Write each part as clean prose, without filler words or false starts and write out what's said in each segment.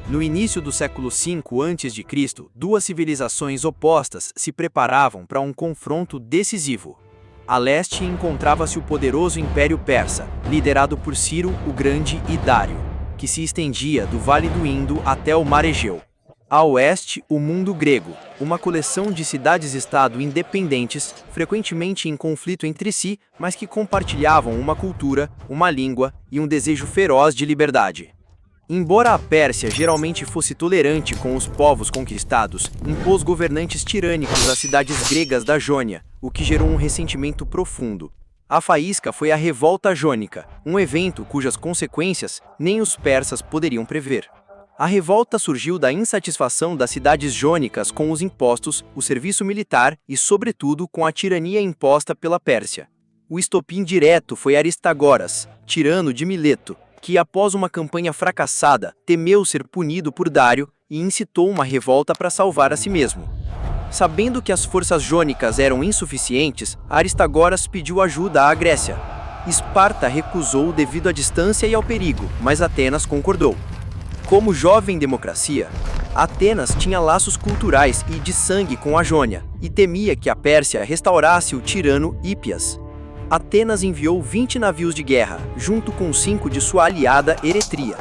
No início do século V a.C., duas civilizações opostas se preparavam para um confronto decisivo. A leste encontrava-se o poderoso Império Persa, liderado por Ciro o Grande e Dário, que se estendia do Vale do Indo até o Mar Egeu. A oeste, o mundo grego, uma coleção de cidades-estado independentes, frequentemente em conflito entre si, mas que compartilhavam uma cultura, uma língua e um desejo feroz de liberdade. Embora a Pérsia geralmente fosse tolerante com os povos conquistados, impôs governantes tirânicos às cidades gregas da Jônia, o que gerou um ressentimento profundo. A faísca foi a Revolta Jônica, um evento cujas consequências nem os persas poderiam prever. A revolta surgiu da insatisfação das cidades jônicas com os impostos, o serviço militar e, sobretudo, com a tirania imposta pela Pérsia. O estopim direto foi Aristagoras, tirano de Mileto, que, após uma campanha fracassada, temeu ser punido por Dário e incitou uma revolta para salvar a si mesmo. Sabendo que as forças jônicas eram insuficientes, Aristagoras pediu ajuda à Grécia. Esparta recusou devido à distância e ao perigo, mas Atenas concordou. Como jovem democracia, Atenas tinha laços culturais e de sangue com a Jônia, e temia que a Pérsia restaurasse o tirano Hípias. Atenas enviou 20 navios de guerra, junto com 5 de sua aliada Eretria.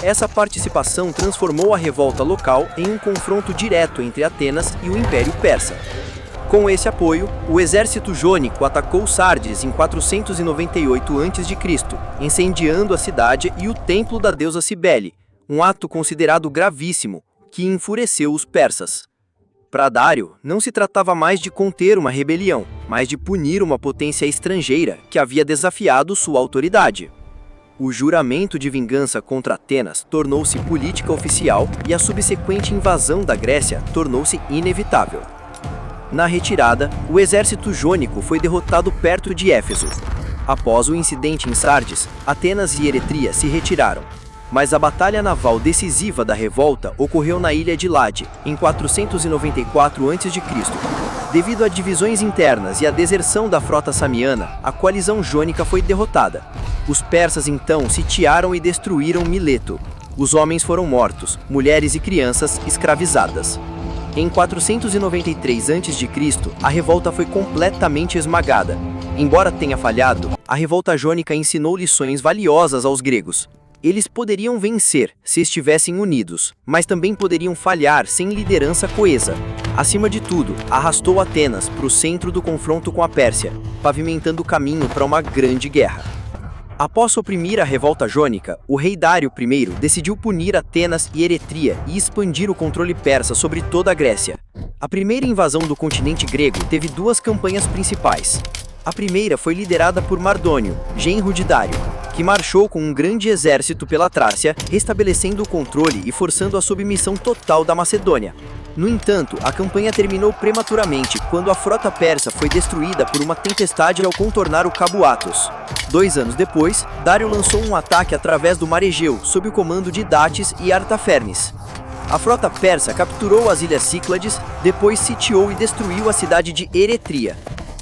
Essa participação transformou a revolta local em um confronto direto entre Atenas e o Império Persa. Com esse apoio, o exército jônico atacou Sardes em 498 a.C., incendiando a cidade e o templo da deusa Cibele, um ato considerado gravíssimo, que enfureceu os persas. Para Dário, não se tratava mais de conter uma rebelião, mas de punir uma potência estrangeira que havia desafiado sua autoridade. O juramento de vingança contra Atenas tornou-se política oficial e a subsequente invasão da Grécia tornou-se inevitável. Na retirada, o exército jônico foi derrotado perto de Éfeso. Após o incidente em Sardes, Atenas e Eretria se retiraram. Mas a batalha naval decisiva da revolta ocorreu na ilha de Lade, em 494 a.C. Devido a divisões internas e à deserção da frota samiana, a coalizão jônica foi derrotada. Os persas então sitiaram e destruíram Mileto. Os homens foram mortos, mulheres e crianças escravizadas. Em 493 a.C., a revolta foi completamente esmagada. Embora tenha falhado, a revolta jônica ensinou lições valiosas aos gregos. Eles poderiam vencer se estivessem unidos, mas também poderiam falhar sem liderança coesa. Acima de tudo, arrastou Atenas para o centro do confronto com a Pérsia, pavimentando o caminho para uma grande guerra. Após suprimir a revolta jônica, o rei Dário I decidiu punir Atenas e Eretria e expandir o controle persa sobre toda a Grécia. A primeira invasão do continente grego teve duas campanhas principais. A primeira foi liderada por Mardônio, genro de Dário, que marchou com um grande exército pela Trácia, restabelecendo o controle e forçando a submissão total da Macedônia. No entanto, a campanha terminou prematuramente quando a frota persa foi destruída por uma tempestade ao contornar o Cabo Athos. 2 anos depois, Dário lançou um ataque através do Mar Egeu, sob o comando de Datis e Artafernes. A frota persa capturou as ilhas Cíclades, depois sitiou e destruiu a cidade de Eretria.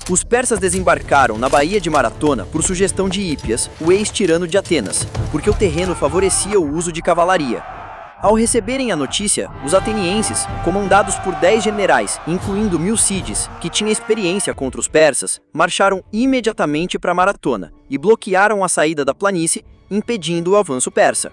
Os persas desembarcaram na Baía de Maratona por sugestão de Hípias, o ex-tirano de Atenas, porque o terreno favorecia o uso de cavalaria. Ao receberem a notícia, os atenienses, comandados por 10 generais, incluindo Milcides, que tinha experiência contra os persas, marcharam imediatamente para Maratona e bloquearam a saída da planície, impedindo o avanço persa.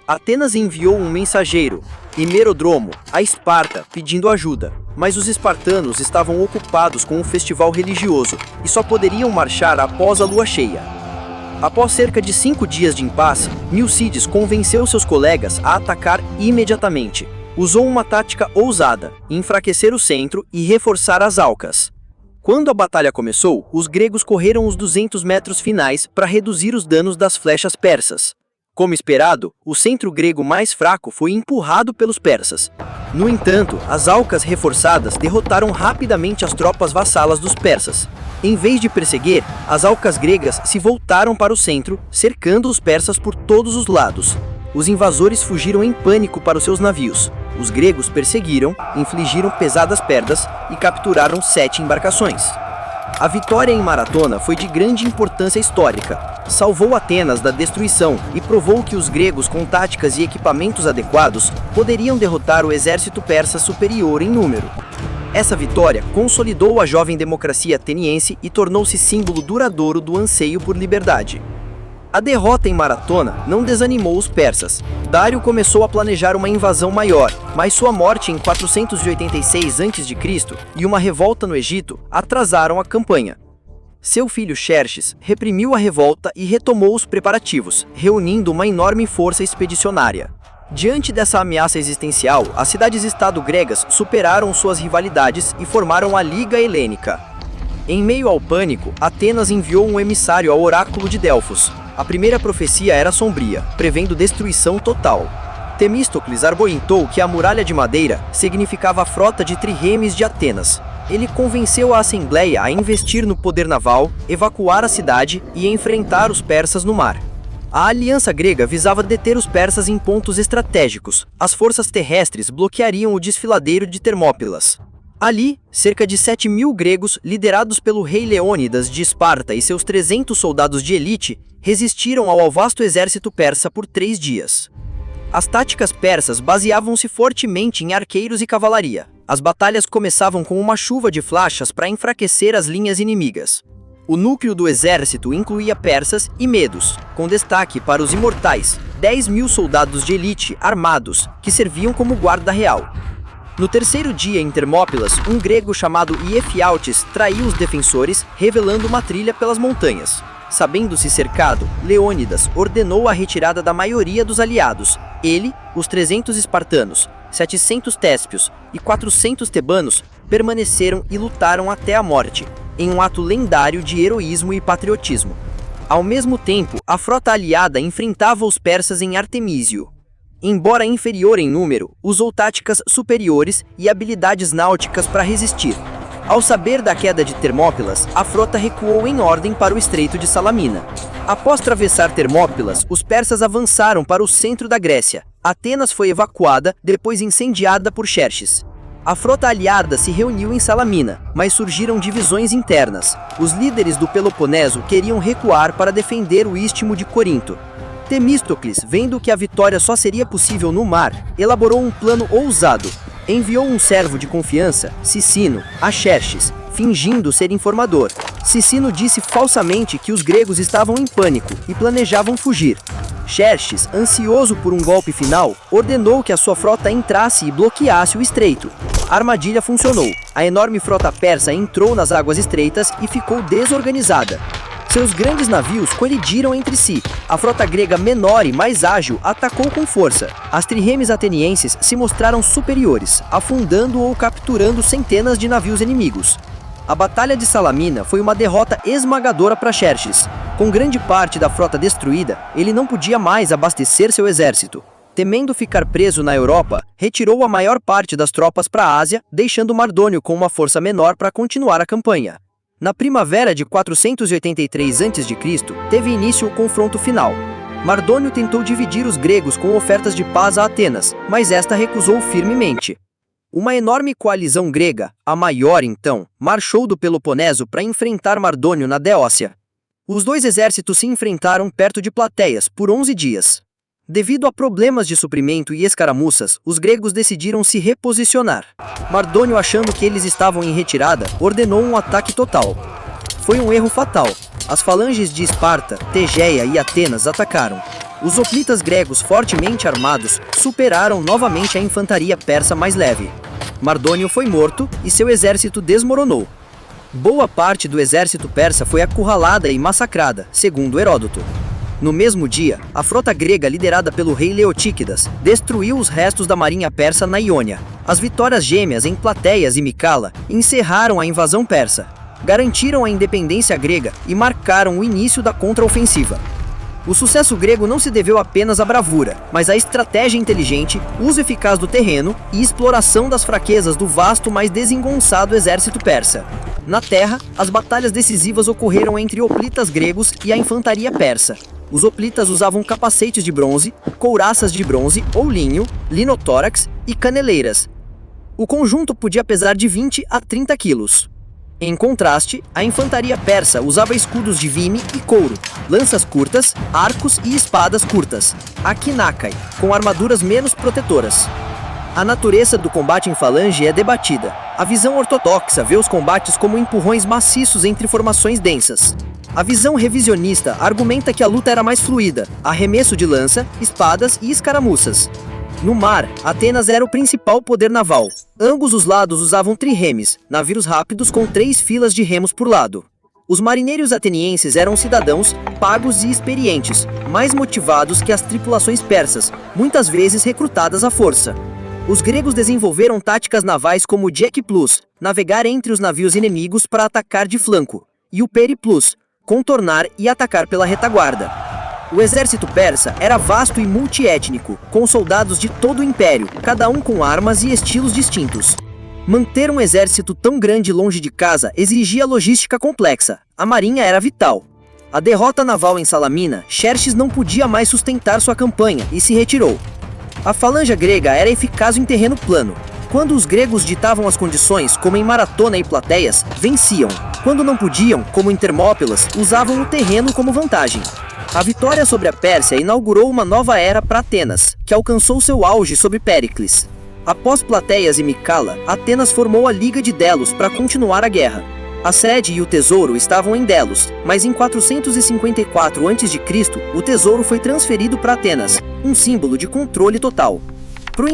Atenas enviou um mensageiro, Hemerodromo, a Esparta, pedindo ajuda, mas os espartanos estavam ocupados com um festival religioso e só poderiam marchar após a lua cheia. Após cerca de 5 dias de impasse, Milcides convenceu seus colegas a atacar imediatamente. Usou uma tática ousada, enfraquecer o centro e reforçar as Alcas. Quando a batalha começou, os gregos correram os 200 metros finais para reduzir os danos das flechas persas. Como esperado, o centro grego mais fraco foi empurrado pelos persas. No entanto, as Alcas reforçadas derrotaram rapidamente as tropas vassalas dos persas. Em vez de perseguir, as Alcas gregas se voltaram para o centro, cercando os persas por todos os lados. Os invasores fugiram em pânico para os seus navios. Os gregos perseguiram, infligiram pesadas perdas e capturaram 7 embarcações. A vitória em Maratona foi de grande importância histórica. salvou Atenas da destruição e provou que os gregos com táticas e equipamentos adequados poderiam derrotar o exército persa superior em número. Essa vitória consolidou a jovem democracia ateniense e tornou-se símbolo duradouro do anseio por liberdade. A derrota em Maratona não desanimou os persas. Dário começou a planejar uma invasão maior, mas sua morte em 486 a.C. e uma revolta no Egito atrasaram a campanha. Seu filho Xerxes reprimiu a revolta e retomou os preparativos, reunindo uma enorme força expedicionária. Diante dessa ameaça existencial, as cidades-estado gregas superaram suas rivalidades e formaram a Liga Helênica. Em meio ao pânico, Atenas enviou um emissário ao oráculo de Delfos. A primeira profecia era sombria, prevendo destruição total. Temístocles argumentou que a muralha de madeira significava a frota de trirremes de Atenas. Ele convenceu a Assembleia a investir no poder naval, evacuar a cidade e enfrentar os persas no mar. A aliança grega visava deter os persas em pontos estratégicos. As forças terrestres bloqueariam o desfiladeiro de Termópilas. Ali, cerca de 7.000 gregos, liderados pelo rei Leônidas de Esparta e seus 300 soldados de elite, resistiram ao vasto exército persa por 3 dias. As táticas persas baseavam-se fortemente em arqueiros e cavalaria. As batalhas começavam com uma chuva de flechas para enfraquecer as linhas inimigas. O núcleo do exército incluía persas e medos, com destaque para os imortais, 10.000 soldados de elite armados, que serviam como guarda real. No terceiro dia em Termópilas, um grego chamado Iefialtes traiu os defensores, revelando uma trilha pelas montanhas. Sabendo-se cercado, Leônidas ordenou a retirada da maioria dos aliados. Ele, os 300 espartanos, 700 téspios e 400 tebanos permaneceram e lutaram até a morte, em um ato lendário de heroísmo e patriotismo. Ao mesmo tempo, a frota aliada enfrentava os persas em Artemísio. Embora inferior em número, usou táticas superiores e habilidades náuticas para resistir. Ao saber da queda de Termópilas, a frota recuou em ordem para o Estreito de Salamina. Após atravessar Termópilas, os persas avançaram para o centro da Grécia. Atenas foi evacuada, depois incendiada por Xerxes. A frota aliada se reuniu em Salamina, mas surgiram divisões internas. Os líderes do Peloponeso queriam recuar para defender o istmo de Corinto. Temístocles, vendo que a vitória só seria possível no mar, elaborou um plano ousado. Enviou um servo de confiança, Cicino, a Xerxes, fingindo ser informador. Cicino disse falsamente que os gregos estavam em pânico e planejavam fugir. Xerxes, ansioso por um golpe final, ordenou que a sua frota entrasse e bloqueasse o estreito. A armadilha funcionou. A enorme frota persa entrou nas águas estreitas e ficou desorganizada. Seus grandes navios colidiram entre si. A frota grega menor e mais ágil atacou com força. As trirremes atenienses se mostraram superiores, afundando ou capturando centenas de navios inimigos. A Batalha de Salamina foi uma derrota esmagadora para Xerxes. Com grande parte da frota destruída, ele não podia mais abastecer seu exército. Temendo ficar preso na Europa, retirou a maior parte das tropas para a Ásia, deixando Mardônio com uma força menor para continuar a campanha. Na primavera de 483 a.C., teve início o confronto final. Mardônio tentou dividir os gregos com ofertas de paz a Atenas, mas esta recusou firmemente. Uma enorme coalizão grega, a maior então, marchou do Peloponeso para enfrentar Mardônio na Beócia. Os dois exércitos se enfrentaram perto de Plateias por 11 dias. Devido a problemas de suprimento e escaramuças, os gregos decidiram se reposicionar. Mardônio, achando que eles estavam em retirada, ordenou um ataque total. Foi um erro fatal. As falanges de Esparta, Tegeia e Atenas atacaram. Os hoplitas gregos fortemente armados superaram novamente a infantaria persa mais leve. Mardônio foi morto e seu exército desmoronou. Boa parte do exército persa foi acurralada e massacrada, segundo Heródoto. No mesmo dia, a frota grega liderada pelo rei Leotíquidas destruiu os restos da marinha persa na Iônia. As vitórias gêmeas em Plateias e Micala encerraram a invasão persa, garantiram a independência grega e marcaram o início da contraofensiva. O sucesso grego não se deveu apenas à bravura, mas à estratégia inteligente, uso eficaz do terreno e exploração das fraquezas do vasto, mas desengonçado exército persa. Na terra, as batalhas decisivas ocorreram entre hoplitas gregos e a infantaria persa. Os hoplitas usavam capacetes de bronze, couraças de bronze ou linho, linotórax e caneleiras. O conjunto podia pesar de 20 a 30 quilos. Em contraste, a infantaria persa usava escudos de vime e couro, lanças curtas, arcos e espadas curtas, a kinakai, com armaduras menos protetoras. A natureza do combate em falange é debatida. A visão ortodoxa vê os combates como empurrões maciços entre formações densas. A visão revisionista argumenta que a luta era mais fluida, arremesso de lança, espadas e escaramuças. No mar, Atenas era o principal poder naval. Ambos os lados usavam triremes, navios rápidos com 3 filas de remos por lado. Os marinheiros atenienses eram cidadãos, pagos e experientes, mais motivados que as tripulações persas, muitas vezes recrutadas à força. Os gregos desenvolveram táticas navais como o Jack Plus, navegar entre os navios inimigos para atacar de flanco, e o Periplus, contornar e atacar pela retaguarda. O exército persa era vasto e multiétnico, com soldados de todo o império, cada um com armas e estilos distintos. Manter um exército tão grande longe de casa exigia logística complexa. A marinha era vital. A derrota naval em Salamina, Xerxes não podia mais sustentar sua campanha e se retirou. A falange grega era eficaz em terreno plano. Quando os gregos ditavam as condições, como em Maratona e Plateias, venciam. Quando não podiam, como em Termópilas, usavam o terreno como vantagem. A vitória sobre a Pérsia inaugurou uma nova era para Atenas, que alcançou seu auge sob Péricles. Após Plateias e Micala, Atenas formou a Liga de Delos para continuar a guerra. A sede e o tesouro estavam em Delos, mas em 454 a.C., o tesouro foi transferido para Atenas, um símbolo de controle total. Pro